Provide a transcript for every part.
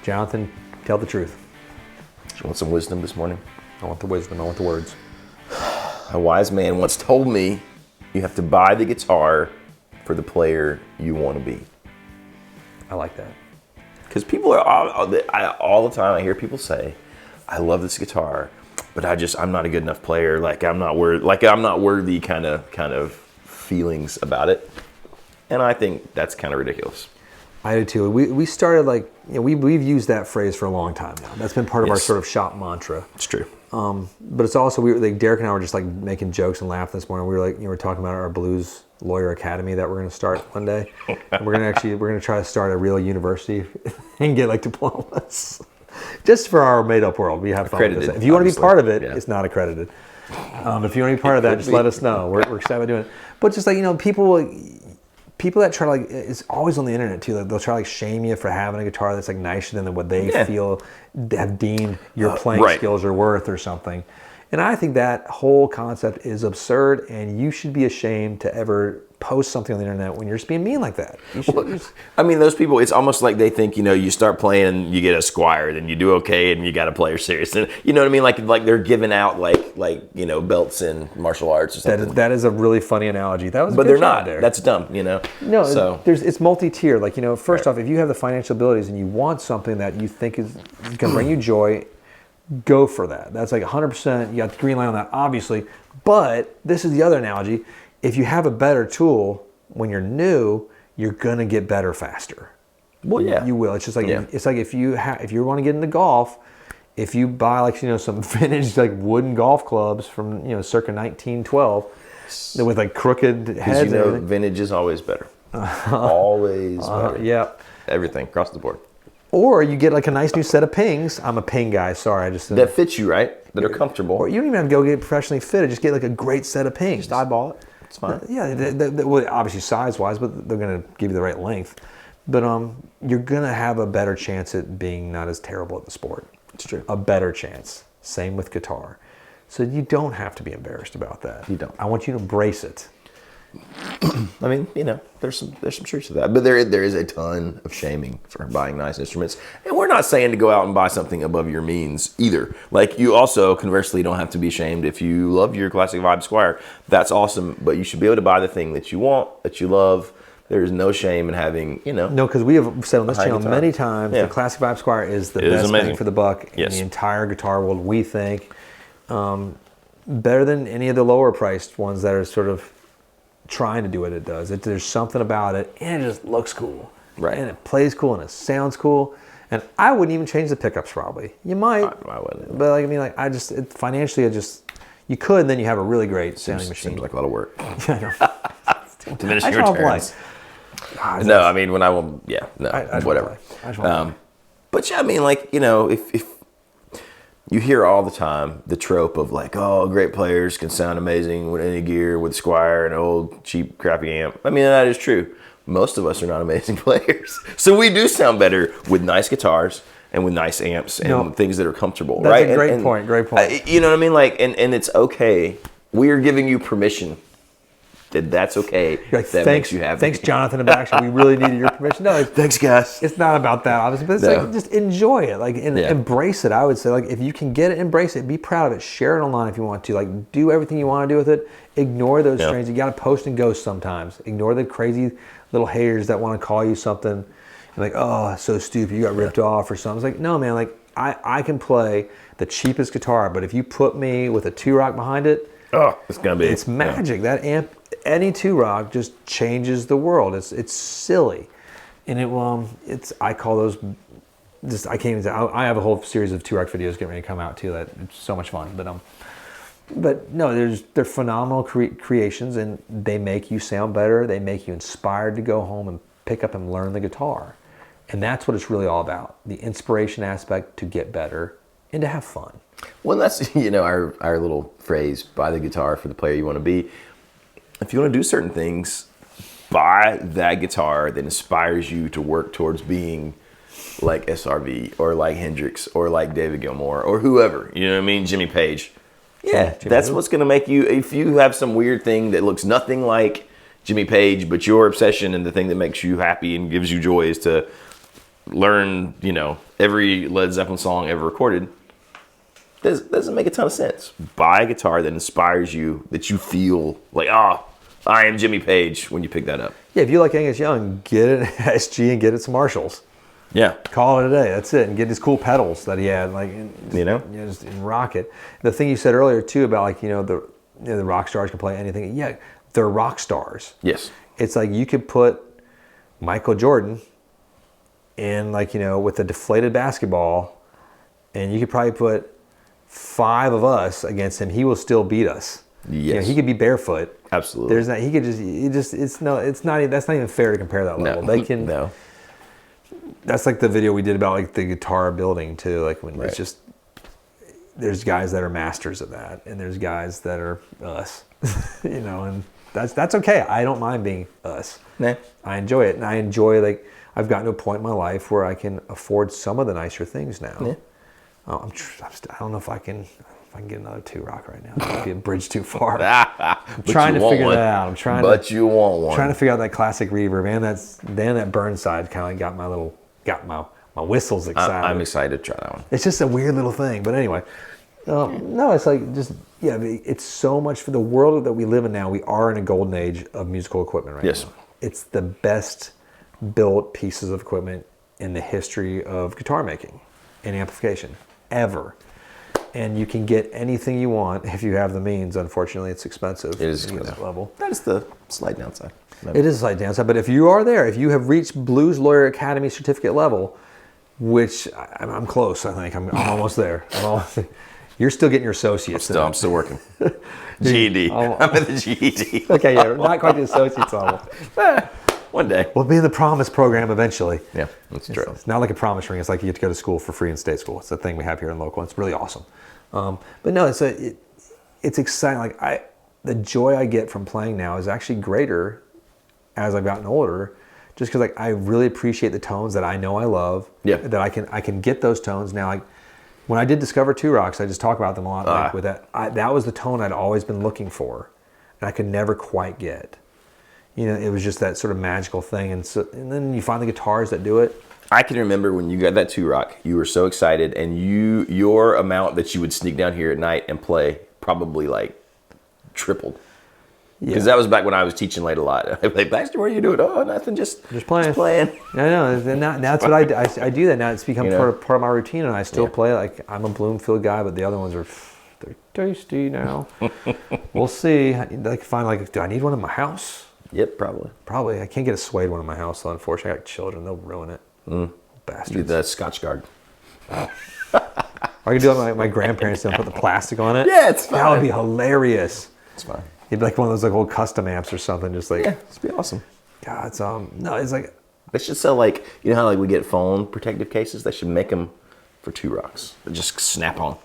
Jonathan, tell the truth. You want some wisdom this morning? I want the wisdom. I want the words. A wise man once told me you have to buy the guitar for the player you want to be. I like that. Because people are all the time, I hear people say, I love this guitar, but I'm not a good enough player. I'm not worthy kind of feelings about it. And I think that's kind of ridiculous. I do too. We started we've used that phrase for a long time now. That's been part of our sort of shop mantra. It's true. But it's also Derek and I were just making jokes and laughing this morning. We were we were talking about our blues lawyer academy that we're going to start one day. And we're going to try to start a real university and get diplomas. Just for our made up world. We have fun with this. If you want to be part of it, it's not accredited. If you want to be part of that, just let us know. We're excited about doing it. But just people that try it's always on the internet too. They'll try to shame you for having a guitar that's nicer than what they feel have deemed your playing skills are worth or something. And I think that whole concept is absurd, and you should be ashamed to ever post something on the internet when you're just being mean like that. Those people, it's almost like they think, you start playing and you get a Squire, then you do okay and you got a player series. And you know what I mean? Like they're giving out belts in martial arts or something. That is a really funny analogy. But they're not. There. That's dumb, No, so it's multi-tier. First off, if you have the financial abilities and you want something that you think is going to bring you joy, go for that. That's 100%. You got the green light on that, obviously. But this is the other analogy. If you have a better tool when you're new, you're gonna get better faster. Well, yeah, you will. It's just it's like if you want to get into golf, if you buy some vintage wooden golf clubs from circa 1912 with crooked heads. Vintage is always better. Always better. Yeah. Everything across the board. Or you get a nice new set of pings. I'm a ping guy. Sorry, that fits you right. That are comfortable. Or you don't even have to go get professionally fitted. Just get a great set of pings. Just eyeball it. It's fine. Well, obviously size-wise, but they're going to give you the right length. But you're going to have a better chance at being not as terrible at the sport. It's true. A better chance. Same with guitar. So you don't have to be embarrassed about that. You don't. I want you to embrace it. There's some truth to that, but there is a ton of shaming for buying nice instruments, and we're not saying to go out and buy something above your means either. You also conversely don't have to be ashamed if you love your classic vibe Squire. That's awesome, but you should be able to buy the thing that you want, that you love. There is no shame in having, No, because we have said on this channel many times, the classic vibe Squire is the best bang for the buck in the entire guitar world. We think better than any of the lower priced ones that are sort of trying to do what it does. There's something about it, and it just looks cool. Right. And it plays cool, and it sounds cool. And I wouldn't even change the pickups probably. You might. I wouldn't. But financially, you could, and then you have a really great sounding machine. Seems like a lot of work. I know. Diminishing returns. Whatever. But if you hear all the time the trope of great players can sound amazing with any gear, with Squire and an old cheap crappy amp. That is true. Most of us are not amazing players. So we do sound better with nice guitars and with nice amps and things that are comfortable. That's right? a great point. Great point. You know what I mean? And it's okay. We are giving you permission that's okay. Makes you happy. Thanks, Jonathan and Baxter. We really needed your permission. No, thanks, guys. It's not about that, obviously, but it's just enjoy it, embrace it. I would say, if you can get it, embrace it. Be proud of it. Share it online if you want to. Do everything you want to do with it. Ignore those strangers. You got to post and ghost sometimes. Ignore the crazy little haters that want to call you something. Oh, so stupid. You got ripped off or something. It's no, man. I can play the cheapest guitar, but if you put me with a 2-rock behind it, it's magic. That amp. Any 2-rock just changes the world. It's silly, and I call those. I can't even say. I have a whole series of 2-rock videos getting ready to come out too. That it's so much fun. But no, they're phenomenal creations, and they make you sound better. They make you inspired to go home and pick up and learn the guitar, and that's what it's really all about. The inspiration aspect to get better and to have fun. Well, that's our little phrase: buy the guitar for the player you want to be. If you want to do certain things, buy that guitar that inspires you to work towards being like SRV or like Hendrix or like David Gilmour or whoever. You know what I mean? Jimmy Page. Yeah, that's what's going to make you, if you have some weird thing that looks nothing like Jimmy Page, but your obsession and the thing that makes you happy and gives you joy is to learn, every Led Zeppelin song ever recorded, doesn't make a ton of sense. Buy a guitar that inspires you, that you feel like, I am Jimmy Page when you pick that up. Yeah, if you like Angus Young, get it at SG and get it some Marshalls. Yeah. Call it a day. That's it. And get his cool pedals that he had, just rock it. The thing you said earlier too about the rock stars can play anything. Yeah, they're rock stars. Yes. It's like you could put Michael Jordan in with a deflated basketball, and you could probably put 5 of us against him. He will still beat us. Yes. He could be barefoot. Absolutely. There's not. He could it's not. That's not even fair to compare that level. They can. No. That's like the video we did about the guitar building too. When it's just, there's guys that are masters of that, and there's guys that are us. And that's okay. I don't mind being us. Nah. I enjoy it, and I enjoy I've gotten to a point in my life where I can afford some of the nicer things now. Yeah. I don't know if I can get another 2-rock right now. It might be a bridge too far. I'm trying to figure that out. But you want one. Trying to figure out that classic reverb, and that Burnside kind of got my whistles excited. I'm excited to try that one. It's just a weird little thing, but anyway. No, it's it's so much for the world that we live in now. We are in a golden age of musical equipment right now. It's the best built pieces of equipment in the history of guitar making and amplification ever. And you can get anything you want if you have the means. Unfortunately, it's expensive. It is expensive. Level. That is the slight downside. It is a slight downside, but if you are there, if you have reached Blues Lawyer Academy certificate level, which I'm close, I think I'm almost there. You're still getting your associates. I'm still working. GED. I'm at the GED. Okay, yeah, not quite the associates level. One day. We'll be in the promise program eventually. Yeah, that's true. It's not like a promise ring. It's like you get to go to school for free in state school. It's a thing we have here in local. It's really awesome. But no, it's exciting. The joy I get from playing now is actually greater as I've gotten older, just because I really appreciate the tones that I know I love. Yeah. That I can get those tones now. When I did discover 2-rocks, I just talk about them a lot. With that was the tone I'd always been looking for, and I could never quite get. It was just that sort of magical thing, and then you find the guitars that do it. I can remember when you got that 2-rock, you were so excited, and your amount that you would sneak down here at night and play probably tripled. Because that was back when I was teaching late a lot. I'd be like, Baxter, what are you doing? Oh, nothing, just playing. I know, and that's what I do that now. It's become part of my routine, and I still play. I'm a Bloomfield guy, but the other ones they're tasty now. We'll see. Find do I need one in my house? Yep, probably. Probably. I can't get a suede one in my house, though. Unfortunately, I got children. They'll ruin it. Bastards. The Scotch guard. I could do it. My grandparents don't put the plastic on it. Yeah, it's fine. That would be hilarious. It's fine. It'd be like one of those old custom amps or something. Just it'd be awesome. God, it's no, it's like they should sell how we get phone protective cases. They should make them for 2-rocks. They just snap on.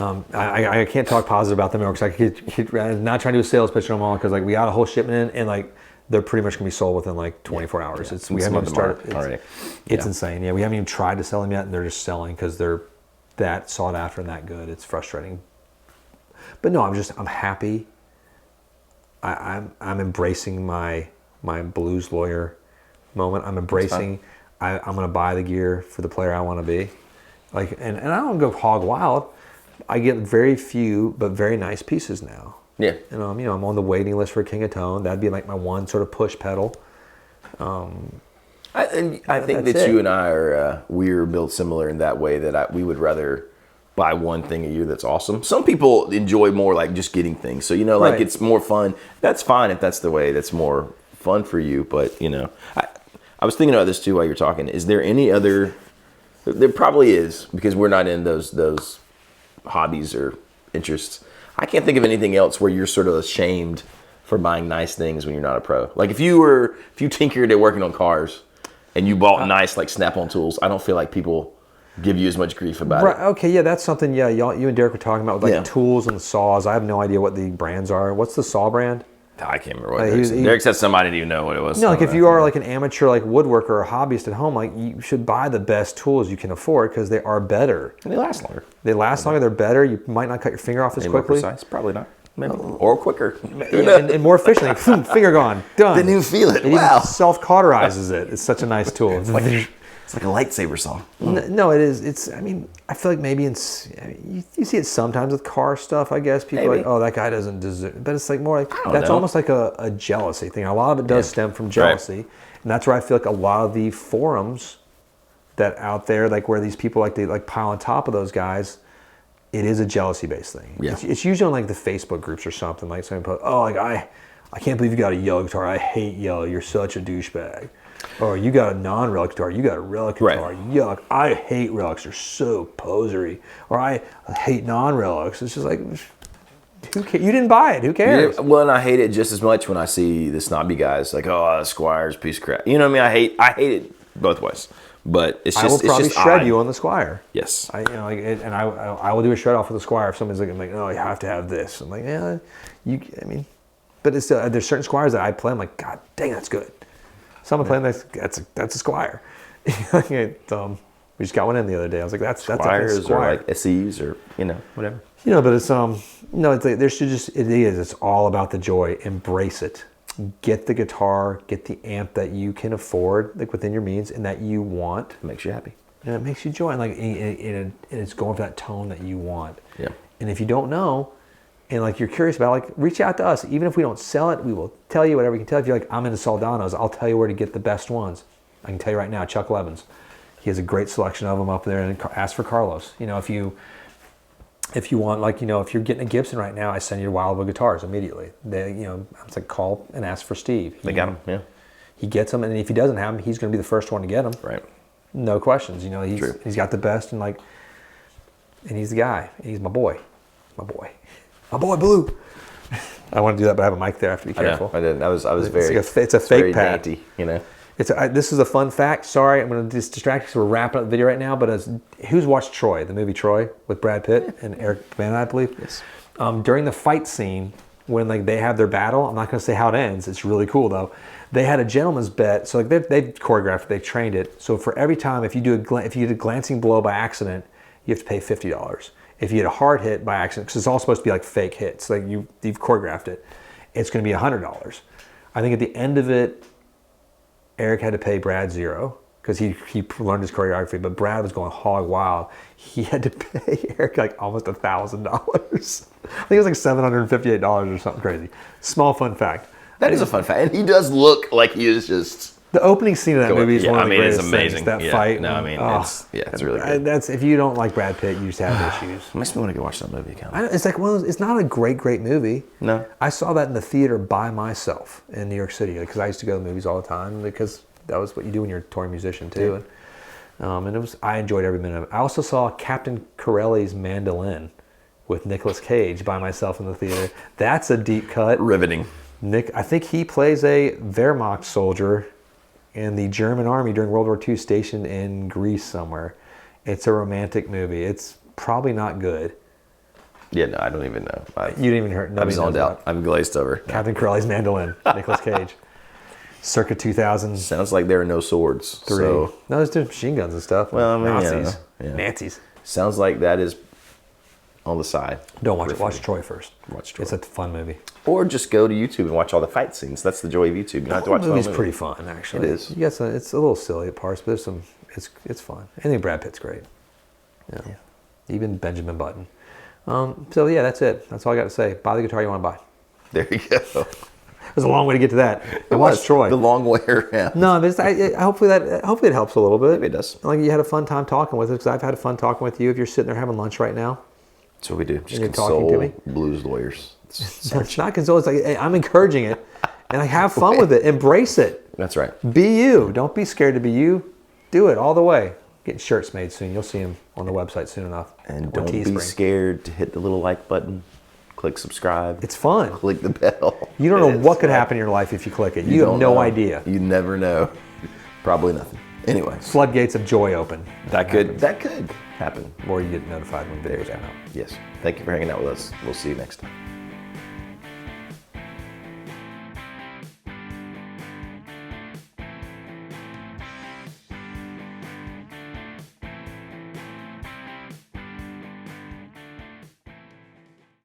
I can't talk positive about them because I'm not trying to do a sales pitch on them all because we got a whole shipment in and they're pretty much gonna be sold within 24 hours. We haven't even started already. It's insane. Yeah, we haven't even tried to sell them yet, and they're just selling because they're that sought after and that good. It's frustrating. But no, I'm happy. I'm embracing my blues lawyer moment. I'm embracing. I'm gonna buy the gear for the player I want to be. And I don't go hog wild. I get very few but very nice pieces now. Yeah. And I'm on the waiting list for King of Tone. That'd be my one sort of push pedal. I think that you and I are we're built similar in that way that we would rather buy one thing a year that's awesome. Some people enjoy more just getting things. So right. It's more fun. That's fine if that's the way that's more fun for you. But I was thinking about this too while you're talking. Is there any other? There probably is because we're not in those hobbies or interests. I can't think of anything else where you're sort of ashamed for buying nice things when you're not a pro. If you tinkered at working on cars and you bought nice Snap-on tools, I don't feel like people give you as much grief about it. Okay, yeah, that's something. Yeah, you and Derek were talking about with tools and saws. I have no idea what the brands are. What's the saw brand? I can't remember what Derek said. Something I didn't even know what it was. No, if you are an amateur woodworker or a hobbyist at home, you should buy the best tools you can afford because they are better. And they last longer. They last longer. They're better. You might not cut your finger off as quickly. More precise? Probably not. Maybe. Or quicker. and more efficiently. Finger gone. Done. Didn't even feel it. It Wow. even self-cauterizes it. It's such a nice tool. It's like a lightsaber saw. No, it is. It's. I mean, I feel like maybe you see it sometimes with car stuff. I guess people are like, oh, that guy doesn't deserve. But it's like more like that's almost like a jealousy thing. A lot of it does stem from jealousy, and that's where I feel like a lot of the forums that out there, like where these people they pile on top of those guys. It is a jealousy-based thing. Yeah. It's usually on like the Facebook groups or something. Like someone posts, oh, like I can't believe you got a yellow guitar. I hate yellow. You're such a douchebag. Or you got a non-relic guitar. You got a relic guitar. Yuck. I hate relics. They're so posery. Or I hate non-relics. It's just like, who cares? You didn't buy it. Who cares? Yeah, well, and I hate it just as much when I see the snobby guys like, oh, Squire's piece of crap. You know what I mean? I hate it both ways. But it's just, I will probably it's just shred odd. you on the Squire. Yes. I will do a shred off with the Squire if somebody's like, no, you have to have this. I'm like, yeah, but it's still, there's certain Squires that I play. I'm like, God dang, that's good. Someone playing that's a Squire. We just got one in the other day. I was like, that's Squires a Squire. or like SEs or whatever. But it's it's like it's all about the joy. Embrace it. Get the guitar, get the amp that you can afford, like within your means, and that you want. It makes you happy. And it makes you joy, and it's going for that tone that you want. Yeah. And if you don't know, and like you're curious about, like reach out to us. Even if we don't sell it, we will tell you whatever we can tell. If you're like, I'm into Soldanos, I'll tell you where to get the best ones. I can tell you right now, Chuck Levins, he has a great selection of them up there. And ask for Carlos. If you want, if you're getting a Gibson right now, I send you Wildwood guitars immediately. It's like call and ask for Steve. They got them, yeah. He gets them, and if he doesn't have them, he's going to be the first one to get them. Right. No questions. True. He's got the best, and he's the guy. He's my boy, Blue. I want to do that, but I have a mic there. I have to be careful. I didn't. I was very. It's a fake pat. Dainty, This is a fun fact. Sorry, I'm going to just distract you because we're wrapping up the video right now. But who's watched Troy, the movie Troy with Brad Pitt and Eric Bana, I believe? Yes. During the fight scene, when they have their battle, I'm not going to say how it ends. It's really cool though. They had a gentleman's bet, so they've choreographed it, they've trained it. So for every time, if you get a glancing blow by accident, you have to pay $50. If you get a hard hit by accident, because it's all supposed to be like fake hits, like you've choreographed it, it's going to be $100. I think at the end of it, Eric had to pay Brad $0 because he learned his choreography, but Brad was going hog wild. He had to pay Eric like almost $1,000. I think it was like $758 or something crazy. Small fun fact. That is a fun fact, and he does look like he is just. The opening scene of that movie is one of the greatest it's amazing. things. That fight. No, it's really good. That's if you don't like Brad Pitt, you just have issues. Makes me want to go watch that movie again. It's like one of those. It's not a great movie. No. I saw that in the theater by myself in New York City because I used to go to the movies all the time because that was what you do when you're a touring musician too. Yeah. And I enjoyed every minute of it. I also saw Captain Corelli's Mandolin with Nicolas Cage by myself in the theater. That's a deep cut. Riveting. I think he plays a Wehrmacht soldier in the German army during World War II stationed in Greece somewhere. It's a romantic movie. It's probably not good. Yeah, no, I don't even know. You didn't even hear it. I'm zoned out. I'm glazed over. Captain Corelli's Mandolin, Nicolas Cage. Circa 2000. Sounds like there are no swords. So. No, there's just machine guns and stuff. Well, Nazis. Yeah. Nazis. Sounds like that is on the side. Don't watch it. Watch Troy first. Watch Troy. It's a fun movie. Or just go to YouTube and watch all the fight scenes. That's the joy of YouTube. You don't have to watch the whole movie. It's pretty fun, actually. It is. It's a little silly at parts, but there's some. It's fun. I think Brad Pitt's great. Yeah. Even Benjamin Button. So yeah, that's it. That's all I got to say. Buy the guitar you want to buy. There you go. There's a long way to get to that. And watch Troy. The long way around. No, but hopefully it helps a little bit. Maybe it does. Like you had a fun time talking with us because I've had a fun talking with you. If you're sitting there having lunch right now, that's what we do. Just you're talking to me. Blues lawyers. It's not console. It's like hey, I'm encouraging it, and I have fun with it. Embrace it. That's right. Be you. Don't be scared to be you. Do it all the way. Getting shirts made soon. You'll see them on the website soon enough. And don't be scared to hit the little like button. Click subscribe. It's fun. Click the bell. You don't know what could happen in your life if you click it. You have no idea. You never know. Probably nothing. Anyway. Floodgates of joy open. That could happen. Or you get notified when videos come out. Yes. Thank you for hanging out with us. We'll see you next time.